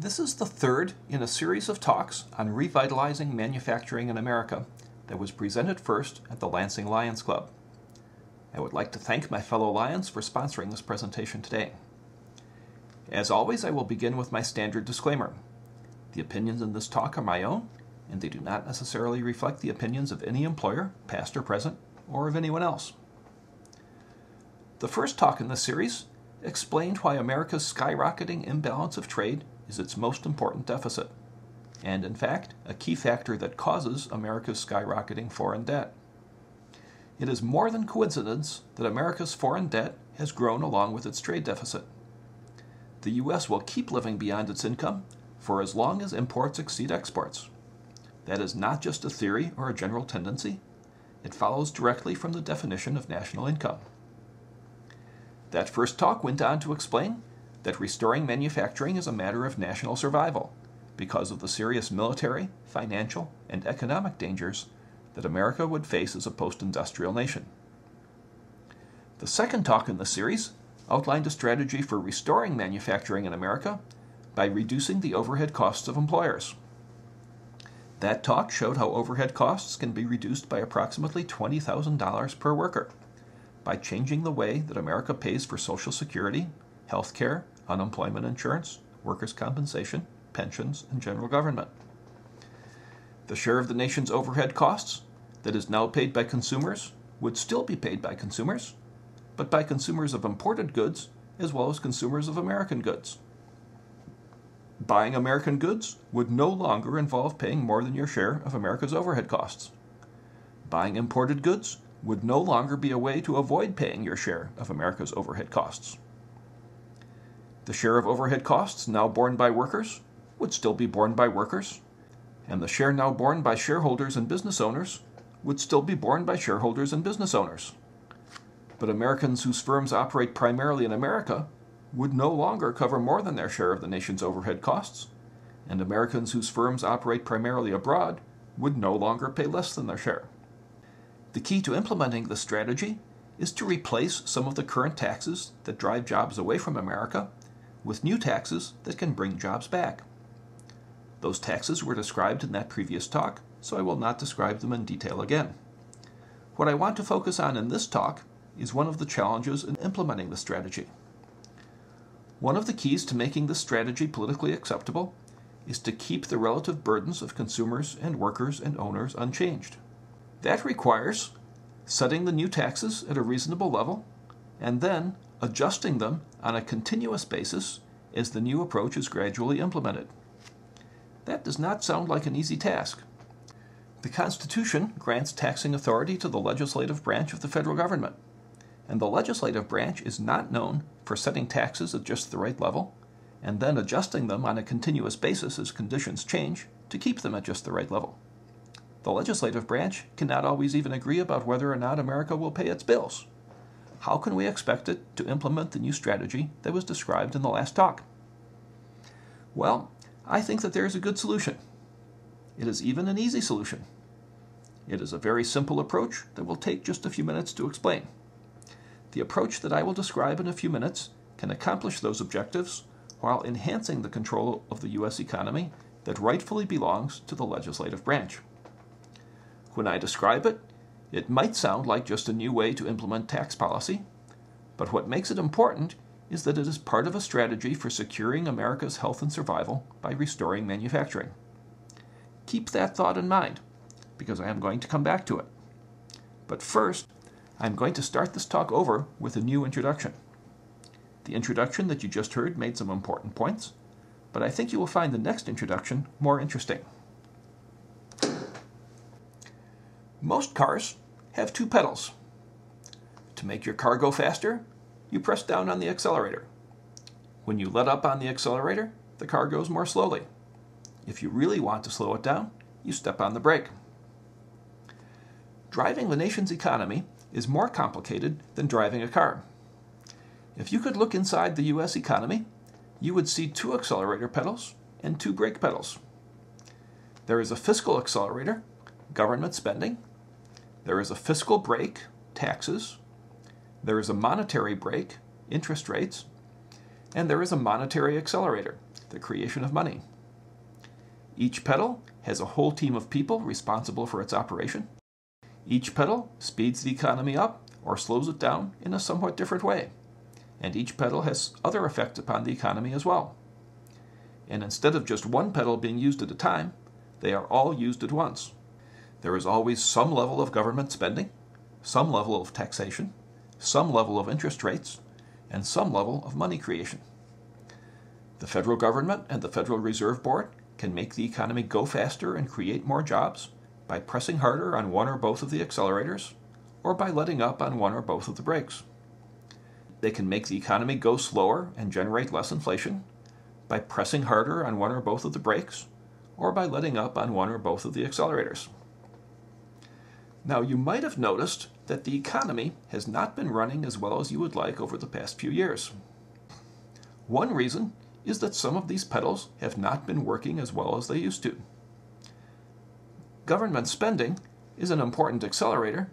This is the third in a series of talks on revitalizing manufacturing in America that was presented first at the Lansing Lions Club. I would like to thank my fellow Lions for sponsoring this presentation today. As always, I will begin with my standard disclaimer. The opinions in this talk are my own, and they do not necessarily reflect the opinions of any employer, past or present, or of anyone else. The first talk in this series explained why America's skyrocketing imbalance of trade is its most important deficit, and in fact, a key factor that causes America's skyrocketing foreign debt. It is more than coincidence that America's foreign debt has grown along with its trade deficit. The U.S. will keep living beyond its income for as long as imports exceed exports. That is not just a theory or a general tendency. It follows directly from the definition of national income. That first talk went on to explain that restoring manufacturing is a matter of national survival because of the serious military, financial, and economic dangers that America would face as a post-industrial nation. The second talk in the series outlined a strategy for restoring manufacturing in America by reducing the overhead costs of employers. That talk showed how overhead costs can be reduced by approximately $20,000 per worker by changing the way that America pays for Social Security, health care, unemployment insurance, workers' compensation, pensions, and general government. The share of the nation's overhead costs that is now paid by consumers would still be paid by consumers, but by consumers of imported goods as well as consumers of American goods. Buying American goods would no longer involve paying more than your share of America's overhead costs. Buying imported goods would no longer be a way to avoid paying your share of America's overhead costs. The share of overhead costs now borne by workers would still be borne by workers, and the share now borne by shareholders and business owners would still be borne by shareholders and business owners. But Americans whose firms operate primarily in America would no longer cover more than their share of the nation's overhead costs, and Americans whose firms operate primarily abroad would no longer pay less than their share. The key to implementing this strategy is to replace some of the current taxes that drive jobs away from America with new taxes that can bring jobs back. Those taxes were described in that previous talk, so I will not describe them in detail again. What I want to focus on in this talk is one of the challenges in implementing the strategy. One of the keys to making this strategy politically acceptable is to keep the relative burdens of consumers and workers and owners unchanged. That requires setting the new taxes at a reasonable level and then adjusting them on a continuous basis as the new approach is gradually implemented. That does not sound like an easy task. The Constitution grants taxing authority to the legislative branch of the federal government, and the legislative branch is not known for setting taxes at just the right level and then adjusting them on a continuous basis as conditions change to keep them at just the right level. The legislative branch cannot always even agree about whether or not America will pay its bills. How can we expect it to implement the new strategy that was described in the last talk? Well, I think that there is a good solution. It is even an easy solution. It is a very simple approach that will take just a few minutes to explain. The approach that I will describe in a few minutes can accomplish those objectives while enhancing the control of the U.S. economy that rightfully belongs to the legislative branch. When I describe it, it might sound like just a new way to implement tax policy, but what makes it important is that it is part of a strategy for securing America's health and survival by restoring manufacturing. Keep that thought in mind, because I am going to come back to it. But first, I'm going to start this talk over with a new introduction. The introduction that you just heard made some important points, but I think you will find the next introduction more interesting. Most cars have two pedals. To make your car go faster, you press down on the accelerator. When you let up on the accelerator, the car goes more slowly. If you really want to slow it down, you step on the brake. Driving the nation's economy is more complicated than driving a car. If you could look inside the U.S. economy, you would see two accelerator pedals and two brake pedals. There is a fiscal accelerator, government spending. There is a fiscal brake, taxes. There is a monetary brake, interest rates. And there is a monetary accelerator, the creation of money. Each pedal has a whole team of people responsible for its operation. Each pedal speeds the economy up or slows it down in a somewhat different way, and each pedal has other effects upon the economy as well. And instead of just one pedal being used at a time, they are all used at once. There is always some level of government spending, some level of taxation, some level of interest rates, and some level of money creation. The federal government and the Federal Reserve Board can make the economy go faster and create more jobs by pressing harder on one or both of the accelerators, or by letting up on one or both of the brakes. They can make the economy go slower and generate less inflation by pressing harder on one or both of the brakes, or by letting up on one or both of the accelerators. Now, you might have noticed that the economy has not been running as well as you would like over the past few years. One reason is that some of these pedals have not been working as well as they used to. Government spending is an important accelerator,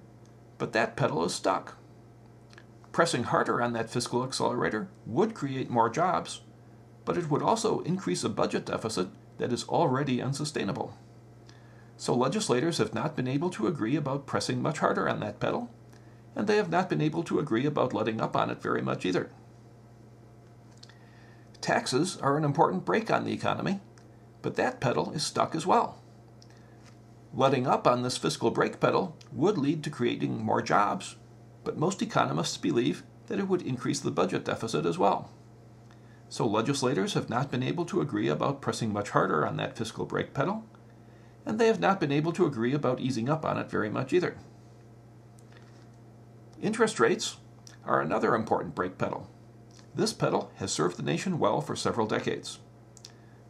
but that pedal is stuck. Pressing harder on that fiscal accelerator would create more jobs, but it would also increase a budget deficit that is already unsustainable. So legislators have not been able to agree about pressing much harder on that pedal, and they have not been able to agree about letting up on it very much either. Taxes are an important brake on the economy, but that pedal is stuck as well. Letting up on this fiscal brake pedal would lead to creating more jobs, but most economists believe that it would increase the budget deficit as well. So legislators have not been able to agree about pressing much harder on that fiscal brake pedal, and they have not been able to agree about easing up on it very much either. Interest rates are another important brake pedal. This pedal has served the nation well for several decades.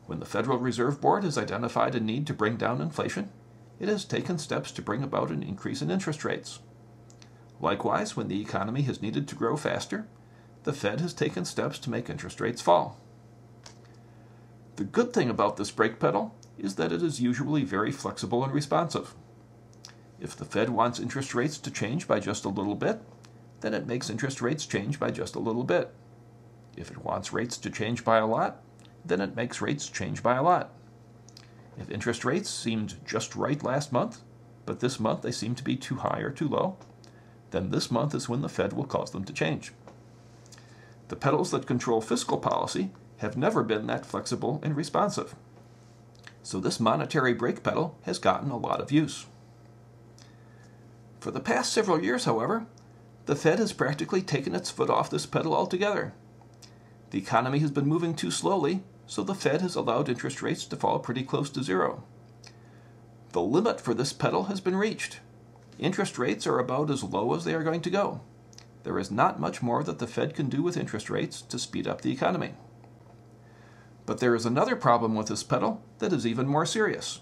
When the Federal Reserve Board has identified a need to bring down inflation, it has taken steps to bring about an increase in interest rates. Likewise, when the economy has needed to grow faster, the Fed has taken steps to make interest rates fall. The good thing about this brake pedal is that it is usually very flexible and responsive. If the Fed wants interest rates to change by just a little bit, then it makes interest rates change by just a little bit. If it wants rates to change by a lot, then it makes rates change by a lot. If interest rates seemed just right last month, but this month they seem to be too high or too low, then this month is when the Fed will cause them to change. The pedals that control fiscal policy have never been that flexible and responsive. So this monetary brake pedal has gotten a lot of use. For the past several years, however, the Fed has practically taken its foot off this pedal altogether. The economy has been moving too slowly, so the Fed has allowed interest rates to fall pretty close to zero. The limit for this pedal has been reached. Interest rates are about as low as they are going to go. There is not much more that the Fed can do with interest rates to speed up the economy. But there is another problem with this pedal that is even more serious.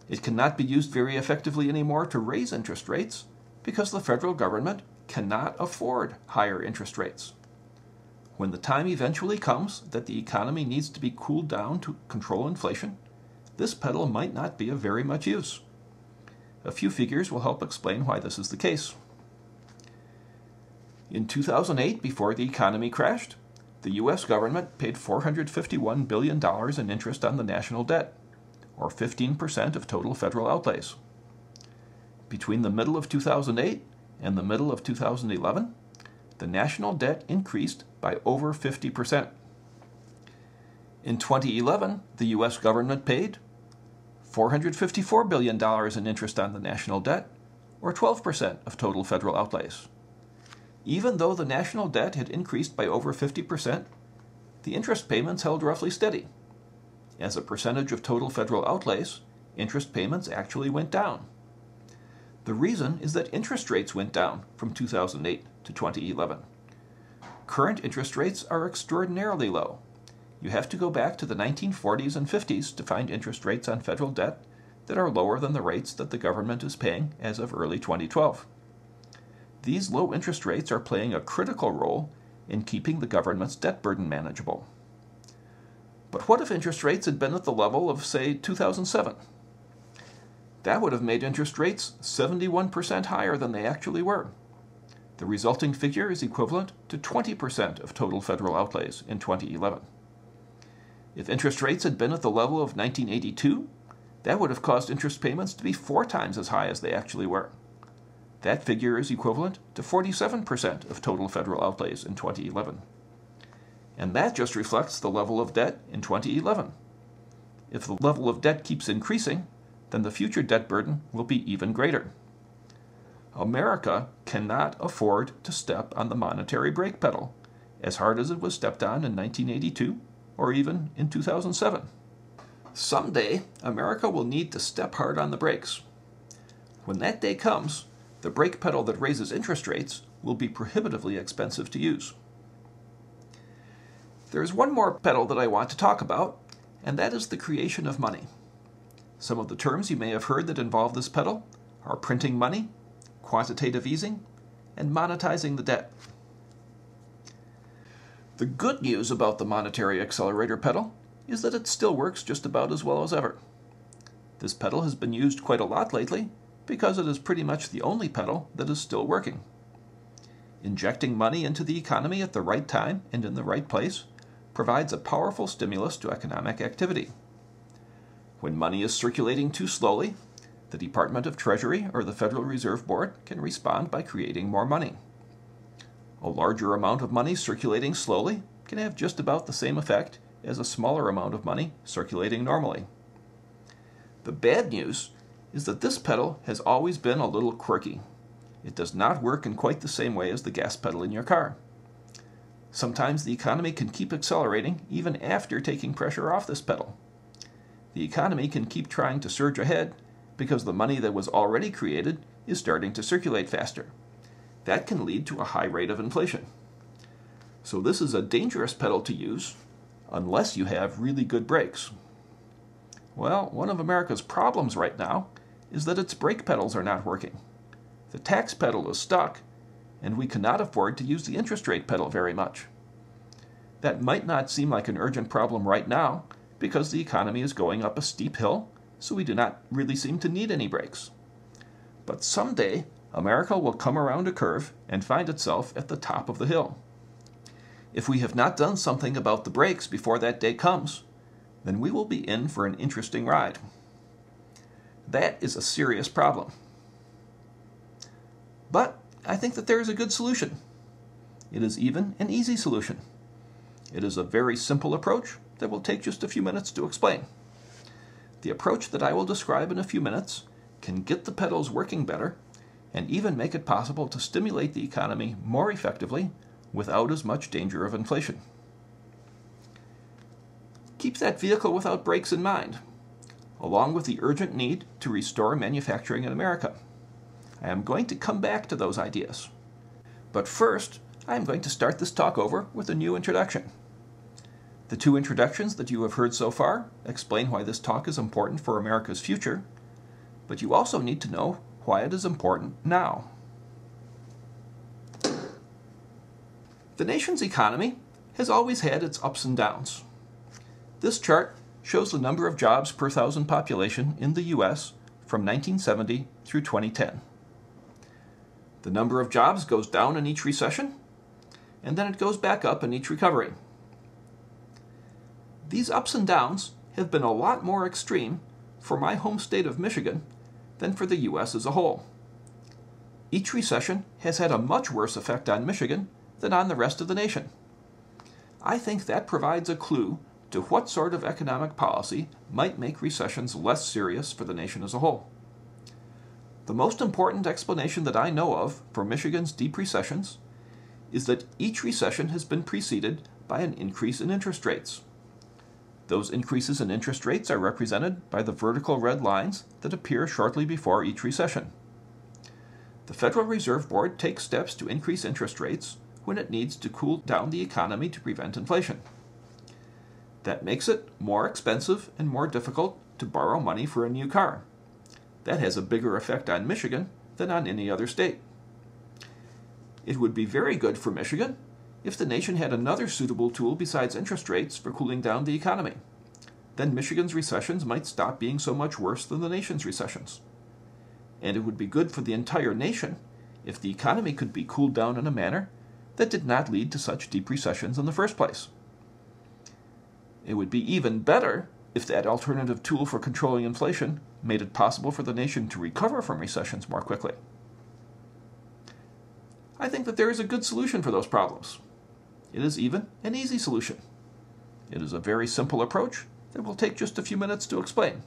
It cannot be used very effectively anymore to raise interest rates because the federal government cannot afford higher interest rates. When the time eventually comes that the economy needs to be cooled down to control inflation, this pedal might not be of very much use. A few figures will help explain why this is the case. In 2008, before the economy crashed, the U.S. government paid $451 billion in interest on the national debt, or 15% of total federal outlays. Between the middle of 2008 and the middle of 2011, the national debt increased by over 50%. In 2011, the U.S. government paid $454 billion in interest on the national debt, or 12% of total federal outlays. Even though the national debt had increased by over 50%, the interest payments held roughly steady. As a percentage of total federal outlays, interest payments actually went down. The reason is that interest rates went down from 2008 to 2011. Current interest rates are extraordinarily low. You have to go back to the 1940s and 50s to find interest rates on federal debt that are lower than the rates that the government is paying as of early 2012. These low interest rates are playing a critical role in keeping the government's debt burden manageable. But what if interest rates had been at the level of, say, 2007? That would have made interest rates 71% higher than they actually were. The resulting figure is equivalent to 20% of total federal outlays in 2011. If interest rates had been at the level of 1982, that would have caused interest payments to be 4 times as high as they actually were. That figure is equivalent to 47% of total federal outlays in 2011. And that just reflects the level of debt in 2011. If the level of debt keeps increasing, then the future debt burden will be even greater. America cannot afford to step on the monetary brake pedal, as hard as it was stepped on in 1982 or even in 2007. Someday, America will need to step hard on the brakes. When that day comes, the brake pedal that raises interest rates will be prohibitively expensive to use. There's one more pedal that I want to talk about, and that is the creation of money. Some of the terms you may have heard that involve this pedal are printing money, quantitative easing, and monetizing the debt. The good news about the monetary accelerator pedal is that it still works just about as well as ever. This pedal has been used quite a lot lately because it is pretty much the only pedal that is still working. Injecting money into the economy at the right time and in the right place provides a powerful stimulus to economic activity. When money is circulating too slowly, the Department of Treasury or the Federal Reserve Board can respond by creating more money. A larger amount of money circulating slowly can have just about the same effect as a smaller amount of money circulating normally. The bad news is that this pedal has always been a little quirky. It does not work in quite the same way as the gas pedal in your car. Sometimes the economy can keep accelerating even after taking pressure off this pedal. The economy can keep trying to surge ahead because the money that was already created is starting to circulate faster. That can lead to a high rate of inflation. So this is a dangerous pedal to use unless you have really good brakes. Well, one of America's problems right now is that its brake pedals are not working. The tax pedal is stuck, and we cannot afford to use the interest rate pedal very much. That might not seem like an urgent problem right now because the economy is going up a steep hill, so we do not really seem to need any brakes. But someday, America will come around a curve and find itself at the top of the hill. If we have not done something about the brakes before that day comes, then we will be in for an interesting ride. That is a serious problem. But I think that there is a good solution. It is even an easy solution. It is a very simple approach that will take just a few minutes to explain. The approach that I will describe in a few minutes can get the pedals working better and even make it possible to stimulate the economy more effectively without as much danger of inflation. Keep that vehicle without brakes in mind, along with the urgent need to restore manufacturing in America. I am going to come back to those ideas. But first, I am going to start this talk over with a new introduction. The 2 introductions that you have heard so far explain why this talk is important for America's future, but you also need to know why it is important now. The nation's economy has always had its ups and downs. This chart shows the number of jobs per thousand population in the U.S. from 1970 through 2010. The number of jobs goes down in each recession, and then it goes back up in each recovery. These ups and downs have been a lot more extreme for my home state of Michigan than for the U.S. as a whole. Each recession has had a much worse effect on Michigan than on the rest of the nation. I think that provides a clue to what sort of economic policy might make recessions less serious for the nation as a whole. The most important explanation that I know of for Michigan's deep recessions is that each recession has been preceded by an increase in interest rates. Those increases in interest rates are represented by the vertical red lines that appear shortly before each recession. The Federal Reserve Board takes steps to increase interest rates when it needs to cool down the economy to prevent inflation. That makes it more expensive and more difficult to borrow money for a new car. That has a bigger effect on Michigan than on any other state. It would be very good for Michigan if the nation had another suitable tool besides interest rates for cooling down the economy. Then Michigan's recessions might stop being so much worse than the nation's recessions. And it would be good for the entire nation if the economy could be cooled down in a manner that did not lead to such deep recessions in the first place. It would be even better if that alternative tool for controlling inflation made it possible for the nation to recover from recessions more quickly. I think that there is a good solution for those problems. It is even an easy solution. It is a very simple approach that will take just a few minutes to explain.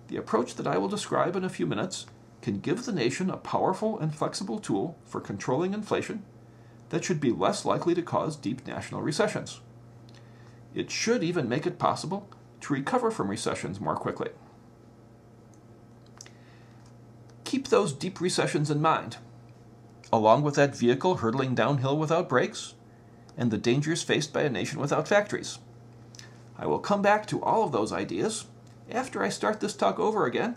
The approach that I will describe in a few minutes can give the nation a powerful and flexible tool for controlling inflation that should be less likely to cause deep national recessions. It should even make it possible to recover from recessions more quickly. Keep those deep recessions in mind, along with that vehicle hurtling downhill without brakes, and the dangers faced by a nation without factories. I will come back to all of those ideas after I start this talk over again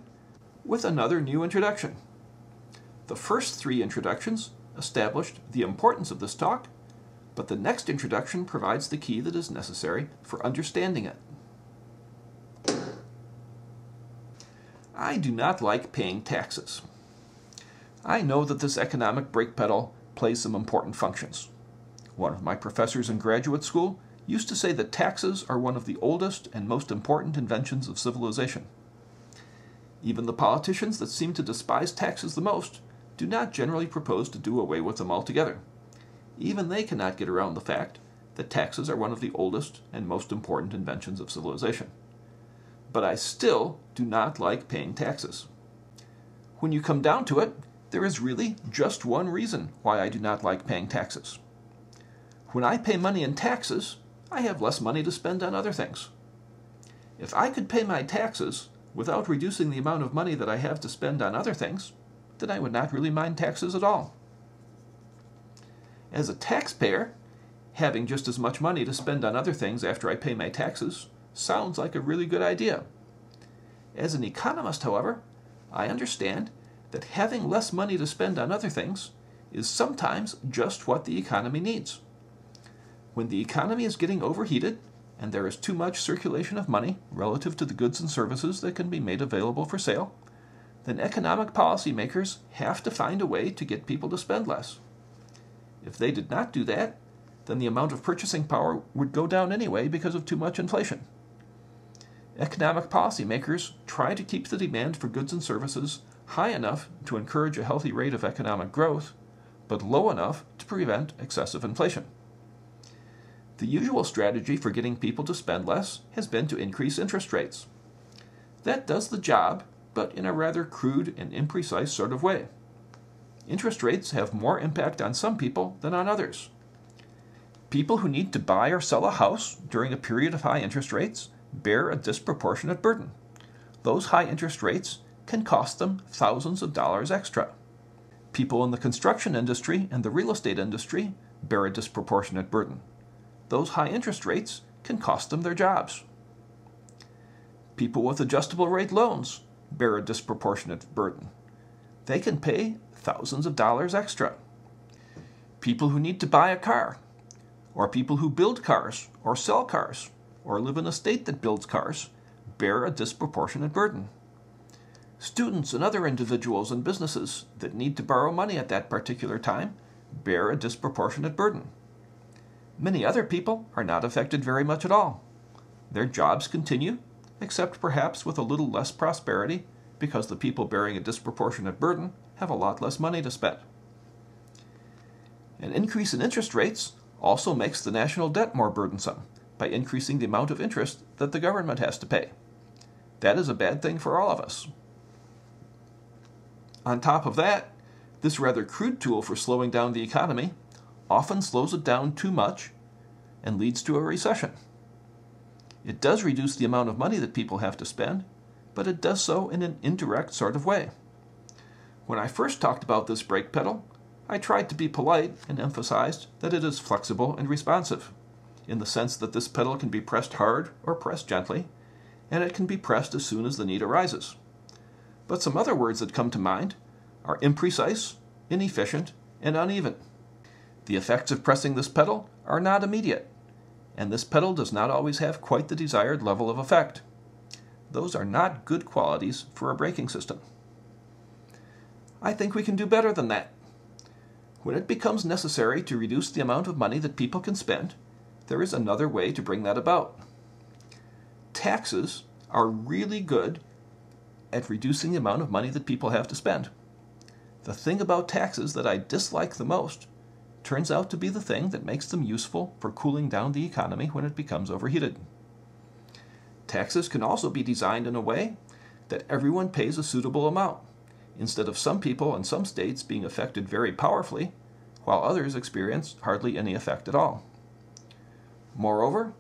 with another new introduction. The first 3 introductions established the importance of this talk, but the next introduction provides the key that is necessary for understanding it. I do not like paying taxes. I know that this economic brake pedal plays some important functions. One of my professors in graduate school used to say that taxes are one of the oldest and most important inventions of civilization. Even the politicians that seem to despise taxes the most do not generally propose to do away with them altogether. Even they cannot get around the fact that taxes are one of the oldest and most important inventions of civilization. But I still do not like paying taxes. When you come down to it, there is really just one reason why I do not like paying taxes. When I pay money in taxes, I have less money to spend on other things. If I could pay my taxes without reducing the amount of money that I have to spend on other things, then I would not really mind taxes at all. As a taxpayer, having just as much money to spend on other things after I pay my taxes sounds like a really good idea. As an economist, however, I understand that having less money to spend on other things is sometimes just what the economy needs. When the economy is getting overheated and there is too much circulation of money relative to the goods and services that can be made available for sale, then economic policymakers have to find a way to get people to spend less. If they did not do that, then the amount of purchasing power would go down anyway because of too much inflation. Economic policymakers try to keep the demand for goods and services high enough to encourage a healthy rate of economic growth, but low enough to prevent excessive inflation. The usual strategy for getting people to spend less has been to increase interest rates. That does the job, but in a rather crude and imprecise sort of way. Interest rates have more impact on some people than on others. People who need to buy or sell a house during a period of high interest rates bear a disproportionate burden. Those high interest rates can cost them thousands of dollars extra. People in the construction industry and the real estate industry bear a disproportionate burden. Those high interest rates can cost them their jobs. People with adjustable rate loans bear a disproportionate burden. They can pay thousands of dollars extra. People who need to buy a car, or people who build cars or sell cars, or live in a state that builds cars, bear a disproportionate burden. Students and other individuals and businesses that need to borrow money at that particular time bear a disproportionate burden. Many other people are not affected very much at all. Their jobs continue, except perhaps with a little less prosperity, because the people bearing a disproportionate burden have a lot less money to spend. An increase in interest rates also makes the national debt more burdensome by increasing the amount of interest that the government has to pay. That is a bad thing for all of us. On top of that, this rather crude tool for slowing down the economy often slows it down too much and leads to a recession. It does reduce the amount of money that people have to spend, but it does so in an indirect sort of way. When I first talked about this brake pedal, I tried to be polite and emphasized that it is flexible and responsive, in the sense that this pedal can be pressed hard or pressed gently, and it can be pressed as soon as the need arises. But some other words that come to mind are imprecise, inefficient, and uneven. The effects of pressing this pedal are not immediate, and this pedal does not always have quite the desired level of effect. Those are not good qualities for a braking system. I think we can do better than that. When it becomes necessary to reduce the amount of money that people can spend, there is another way to bring that about. taxes are really good at reducing the amount of money that people have to spend. The thing about taxes that I dislike the most turns out to be the thing that makes them useful for cooling down the economy when it becomes overheated. Taxes can also be designed in a way that everyone pays a suitable amount, instead of some people in some states being affected very powerfully, while others experience hardly any effect at all. Moreover,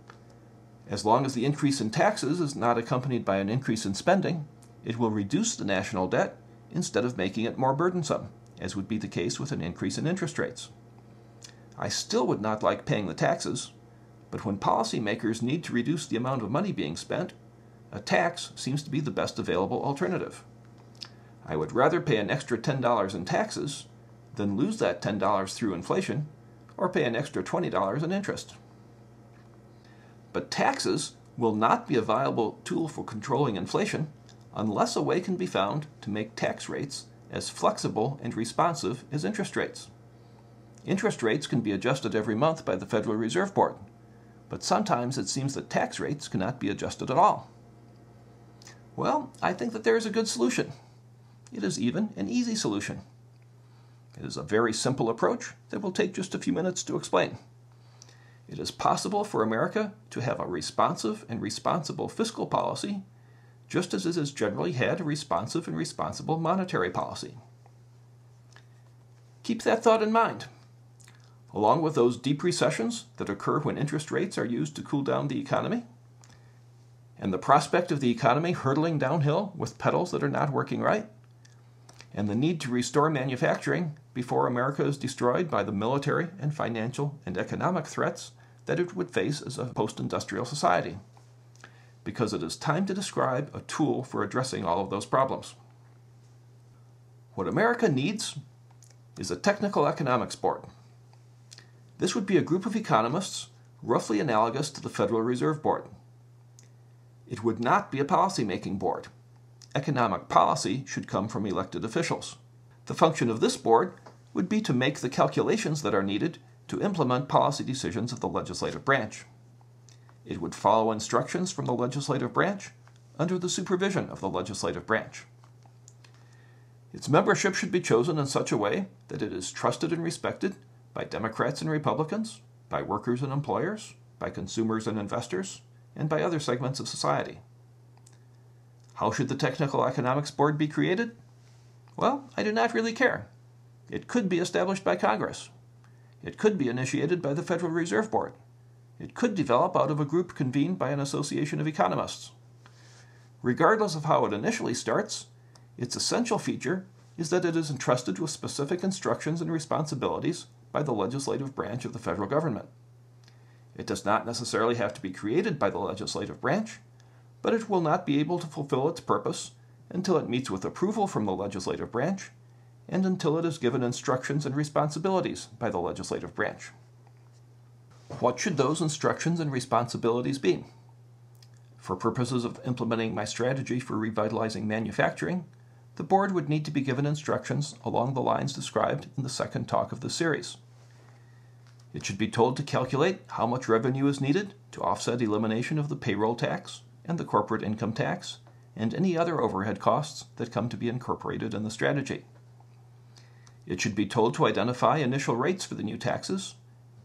as long as the increase in taxes is not accompanied by an increase in spending, it will reduce the national debt instead of making it more burdensome, as would be the case with an increase in interest rates. I still would not like paying the taxes, but when policymakers need to reduce the amount of money being spent, a tax seems to be the best available alternative. I would rather pay an extra $10 in taxes than lose that $10 through inflation, or pay an extra $20 in interest. But taxes will not be a viable tool for controlling inflation unless a way can be found to make tax rates as flexible and responsive as interest rates. Interest rates can be adjusted every month by the Federal Reserve Board, but sometimes it seems that tax rates cannot be adjusted at all. Well, I think that there is a good solution. It is even an easy solution. It is a very simple approach that will take just a few minutes to explain. It is possible for America to have a responsive and responsible fiscal policy, just as it has generally had a responsive and responsible monetary policy. Keep that thought in mind. Along with those deep recessions that occur when interest rates are used to cool down the economy, and the prospect of the economy hurtling downhill with pedals that are not working right, and the need to restore manufacturing before America is destroyed by the military and financial and economic threats that it would face as a post-industrial society, because it is time to describe a tool for addressing all of those problems. What America needs is a technical economics board. This would be a group of economists roughly analogous to the Federal Reserve Board. It would not be a policy-making board. Economic policy should come from elected officials. The function of this board would be to make the calculations that are needed to implement policy decisions of the legislative branch. It would follow instructions from the legislative branch under the supervision of the legislative branch. Its membership should be chosen in such a way that it is trusted and respected by Democrats and Republicans, by workers and employers, by consumers and investors, and by other segments of society. How should the Technical Economics Board be created? Well, I do not really care. It could be established by Congress. It could be initiated by the Federal Reserve Board. It could develop out of a group convened by an association of economists. Regardless of how it initially starts, its essential feature is that it is entrusted with specific instructions and responsibilities by the legislative branch of the federal government. It does not necessarily have to be created by the legislative branch, but it will not be able to fulfill its purpose until it meets with approval from the legislative branch and until it is given instructions and responsibilities by the legislative branch. What should those instructions and responsibilities be? For purposes of implementing my strategy for revitalizing manufacturing, the board would need to be given instructions along the lines described in the second talk of the series. It should be told to calculate how much revenue is needed to offset elimination of the payroll tax and the corporate income tax and any other overhead costs that come to be incorporated in the strategy. It should be told to identify initial rates for the new taxes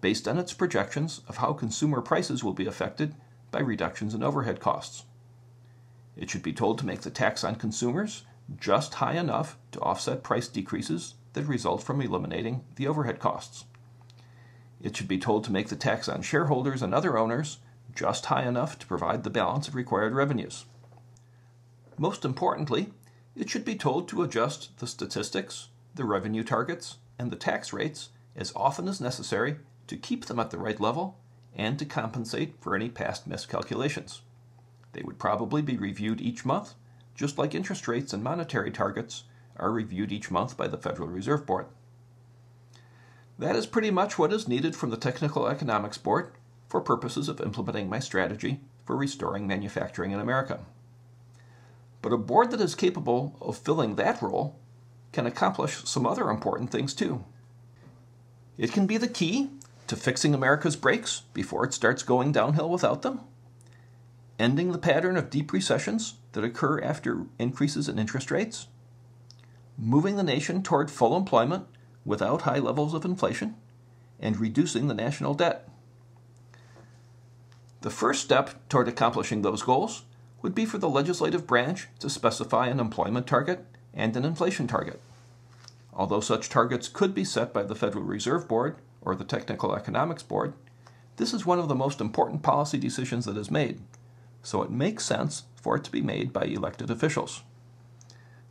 based on its projections of how consumer prices will be affected by reductions in overhead costs. It should be told to make the tax on consumers just high enough to offset price decreases that result from eliminating the overhead costs. It should be told to make the tax on shareholders and other owners just high enough to provide the balance of required revenues. Most importantly, it should be told to adjust the statistics, the revenue targets, and the tax rates as often as necessary to keep them at the right level and to compensate for any past miscalculations. They would probably be reviewed each month, just like interest rates and monetary targets are reviewed each month by the Federal Reserve Board. That is pretty much what is needed from the Technical Economics Board for purposes of implementing my strategy for restoring manufacturing in America. But a board that is capable of filling that role can accomplish some other important things too. It can be the key to fixing America's brakes before it starts going downhill without them. ending the pattern of deep recessions that occur after increases in interest rates, moving the nation toward full employment without high levels of inflation, and reducing the national debt. The first step toward accomplishing those goals would be for the legislative branch to specify an employment target and an inflation target. Although such targets could be set by the Federal Reserve Board or the Technical Economics Board, this is one of the most important policy decisions that is made, so it makes sense for it to be made by elected officials.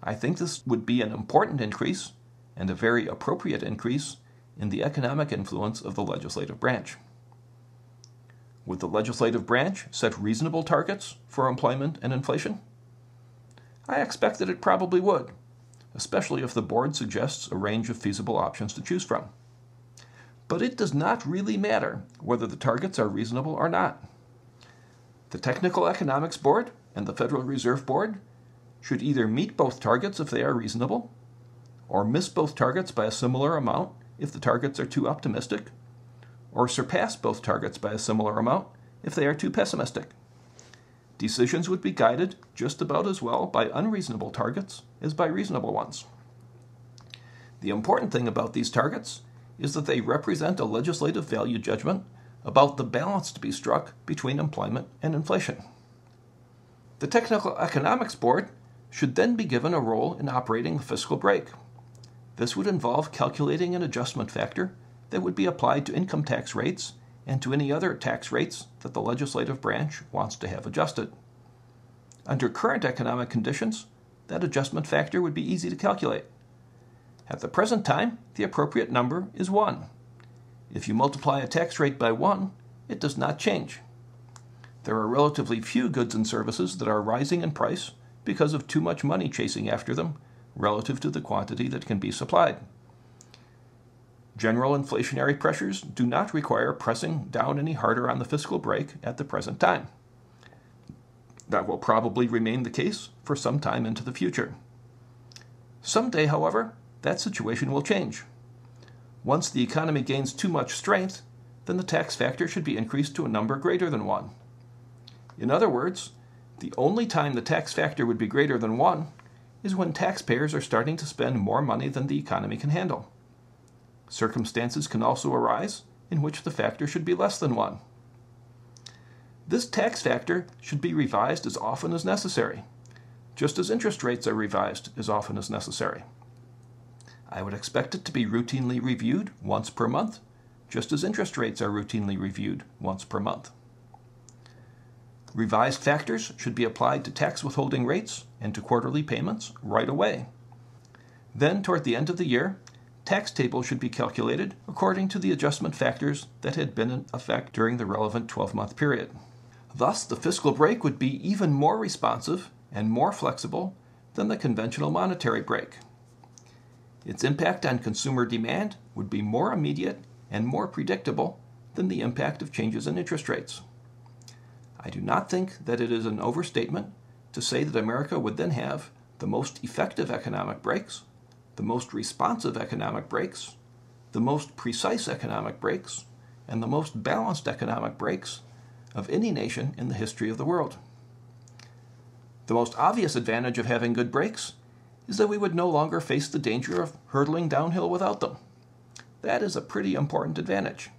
I think this would be an important increase and a very appropriate increase in the economic influence of the legislative branch. Would the legislative branch set reasonable targets for employment and inflation? I expect that it probably would, especially if the board suggests a range of feasible options to choose from. But it does not really matter whether the targets are reasonable or not. The Technical Economics Board and the Federal Reserve Board should either meet both targets if they are reasonable, or miss both targets by a similar amount if the targets are too optimistic, or surpass both targets by a similar amount if they are too pessimistic. Decisions would be guided just about as well by unreasonable targets as by reasonable ones. The important thing about these targets is that they represent a legislative value judgment about the balance to be struck between employment and inflation. The Technical Economics Board should then be given a role in operating the fiscal brake. This would involve calculating an adjustment factor that would be applied to income tax rates and to any other tax rates that the legislative branch wants to have adjusted. Under current economic conditions, that adjustment factor would be easy to calculate. At the present time, the appropriate number is 1. If you multiply a tax rate by 1, it does not change. There are relatively few goods and services that are rising in price because of too much money chasing after them relative to the quantity that can be supplied. General inflationary pressures do not require pressing down any harder on the fiscal brake at the present time. That will probably remain the case for some time into the future. Someday, however, that situation will change. Once the economy gains too much strength, then the tax factor should be increased to a number greater than 1. In other words, the only time the tax factor would be greater than 1 is when taxpayers are starting to spend more money than the economy can handle. Circumstances can also arise in which the factor should be less than 1. This tax factor should be revised as often as necessary, just as interest rates are revised as often as necessary. I would expect it to be routinely reviewed once per month, just as interest rates are routinely reviewed once per month. Revised factors should be applied to tax withholding rates and to quarterly payments right away. Then, toward the end of the year, tax tables should be calculated according to the adjustment factors that had been in effect during the relevant 12-month period. Thus, the fiscal brake would be even more responsive and more flexible than the conventional monetary brake. Its impact on consumer demand would be more immediate and more predictable than the impact of changes in interest rates. I do not think that it is an overstatement to say that America would then have the most effective economic brakes, the most responsive economic brakes, the most precise economic brakes, and the most balanced economic brakes of any nation in the history of the world. The most obvious advantage of having good brakes is that we would no longer face the danger of hurtling downhill without them. That is a pretty important advantage.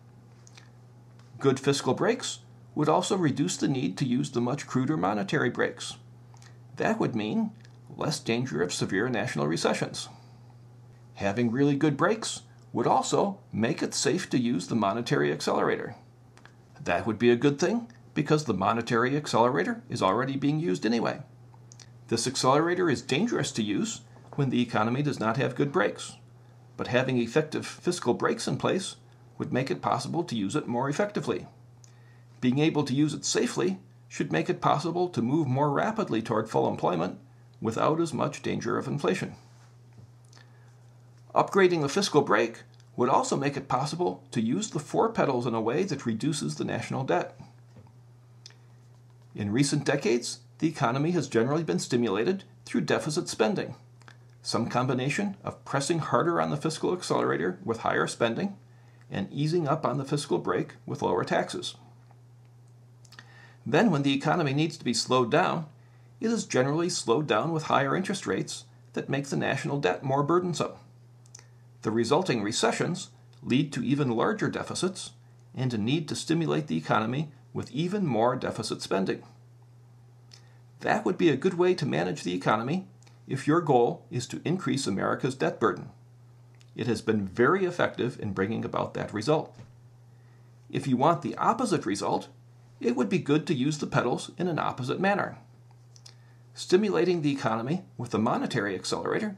Good fiscal brakes would also reduce the need to use the much cruder monetary brakes. That would mean less danger of severe national recessions. Having really good brakes would also make it safe to use the monetary accelerator. That would be a good thing because the monetary accelerator is already being used anyway. This accelerator is dangerous to use when the economy does not have good brakes, but having effective fiscal brakes in place would make it possible to use it more effectively. Being able to use it safely should make it possible to move more rapidly toward full employment without as much danger of inflation. Upgrading the fiscal brake would also make it possible to use the 4 pedals in a way that reduces the national debt. In recent decades, the economy has generally been stimulated through deficit spending, some combination of pressing harder on the fiscal accelerator with higher spending and easing up on the fiscal brake with lower taxes. Then when the economy needs to be slowed down, it is generally slowed down with higher interest rates that make the national debt more burdensome. The resulting recessions lead to even larger deficits and a need to stimulate the economy with even more deficit spending. That would be a good way to manage the economy if your goal is to increase America's debt burden. It has been very effective in bringing about that result. If you want the opposite result, it would be good to use the pedals in an opposite manner. Stimulating the economy with the monetary accelerator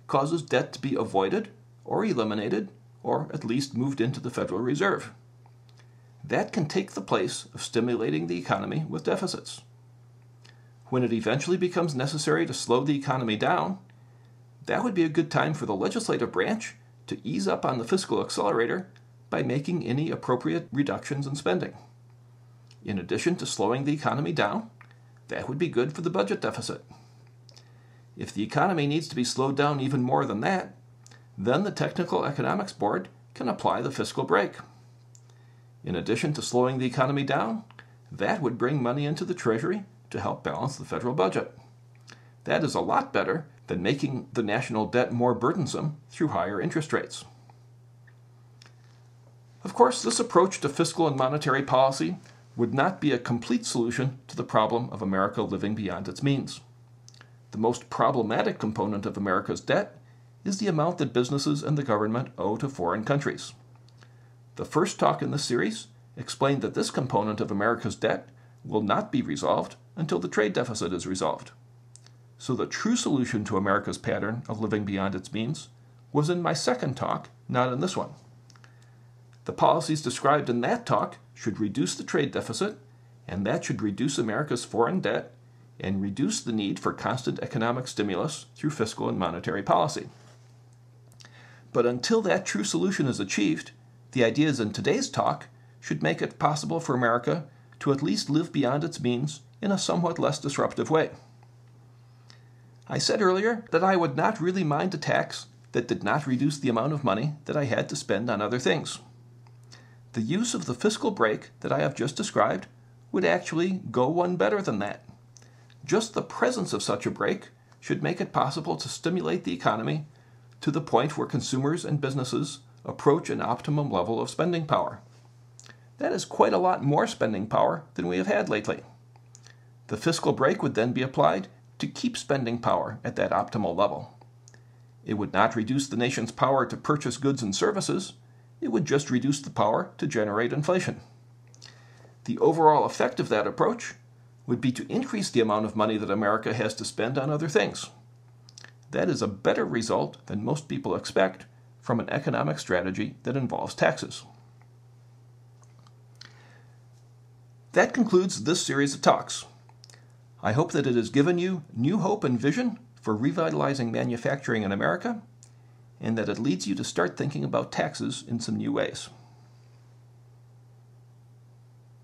causes debt to be avoided or eliminated or at least moved into the Federal Reserve. That can take the place of stimulating the economy with deficits. When it eventually becomes necessary to slow the economy down, that would be a good time for the legislative branch to ease up on the fiscal accelerator by making any appropriate reductions in spending. In addition to slowing the economy down, that would be good for the budget deficit. If the economy needs to be slowed down even more than that, then the Technical Economics Board can apply the fiscal brake. In addition to slowing the economy down, that would bring money into the Treasury to help balance the federal budget. That is a lot better than making the national debt more burdensome through higher interest rates. Of course, this approach to fiscal and monetary policy would not be a complete solution to the problem of America living beyond its means. The most problematic component of America's debt is the amount that businesses and the government owe to foreign countries. The first talk in this series explained that this component of America's debt will not be resolved until the trade deficit is resolved. So the true solution to America's pattern of living beyond its means was in my second talk, not in this one. The policies described in that talk should reduce the trade deficit, and that should reduce America's foreign debt and reduce the need for constant economic stimulus through fiscal and monetary policy. But until that true solution is achieved, the ideas in today's talk should make it possible for America to at least live beyond its means in a somewhat less disruptive way. I said earlier that I would not really mind a tax that did not reduce the amount of money that I had to spend on other things. The use of the fiscal brake that I have just described would actually go one better than that. Just the presence of such a brake should make it possible to stimulate the economy to the point where consumers and businesses approach an optimum level of spending power. That is quite a lot more spending power than we have had lately. The fiscal brake would then be applied to keep spending power at that optimal level. It would not reduce the nation's power to purchase goods and services. It would just reduce the power to generate inflation. The overall effect of that approach would be to increase the amount of money that America has to spend on other things. That is a better result than most people expect from an economic strategy that involves taxes. That concludes this series of talks. I hope that it has given you new hope and vision for revitalizing manufacturing in America, and that it leads you to start thinking about taxes in some new ways.